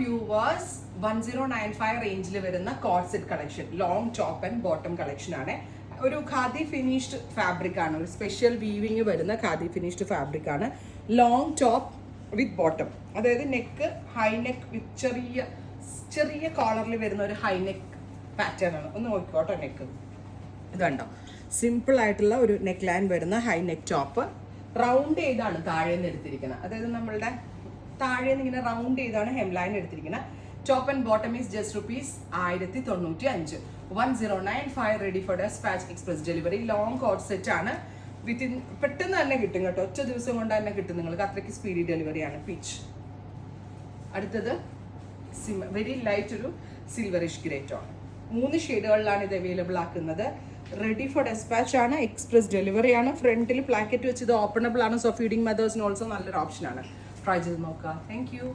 Viewers 1095 റേഞ്ചിൽ വരുന്ന code set collection, long top and bottom collection ആണ്. ഒരു ഖാദി ഫിനിഷ്ഡ് ഫാബ്രിക് ആണ്, ഒരു സ്പെഷ്യൽ വീവിങ് വരുന്ന ഖാദി ഫിനിഷ്ഡ് ഫാബ്രിക് ആണ്. ലോങ് ടോപ്പ് വിത്ത് ബോട്ടം, അതായത് നെക്ക് ഹൈ നെക്ക് വിത്ത് ചെറിയ ചെറിയ കോളറിൽ വരുന്ന ഒരു ഹൈ നെക്ക് പാറ്റേൺ ആണ്. ഒന്ന് നോക്കിക്കോട്ടോ, നെക്ക് ഇതുണ്ടോ, സിമ്പിൾ ആയിട്ടുള്ള ഒരു നെക്ക് ലൈൻ വരുന്ന ഹൈ നെക്ക് ടോപ്പ്. റൗണ്ട് ചെയ്താണ് താഴെ നിന്ന് എടുത്തിരിക്കുന്നത്, അതായത് നമ്മളുടെ താഴെ നിന്ന് ഇങ്ങനെ റൗണ്ട് ചെയ്താണ് ഹെം ലൈൻ എടുത്തിരിക്കുന്നത്. Top and bottom is just ₹1095. 1095 ready for dispatch express delivery. Long coord set ആണ്. വിത്തിൻ പെട്ടെന്ന് തന്നെ കിട്ടും കേട്ടോ, ഒറ്റ ദിവസം കൊണ്ട് തന്നെ കിട്ടും നിങ്ങൾക്ക്, അത്രയ്ക്ക് സ്പീഡി ഡെലിവറിയാണ്. പീച്ച്. അടുത്തത് വെരി ലൈറ്റ് ഒരു സിൽവറിഷ് ഗ്രേ ടോൺ. 3 ഷെയ്ഡുകളിലാണ് ഇത് അവൈലബിൾ ആക്കുന്നത്. റെഡി ഫോർ ഡെസ്പാച്ച് ആണ്, എക്സ്പ്രസ് ഡെലിവറി ആണ്. ഫ്രണ്ടിൽ പ്ലാക്കറ്റ് വെച്ച് ഇത് ഓപ്പണബിൾ ആണ്. സോ ഫീഡിംഗ് മെത്തേഡ്സിന് ഓൾസോ നല്ലൊരു ഓപ്ഷൻ ആണ്. ട്രൈ ചെയ്ത് നോക്കുക. Thank you.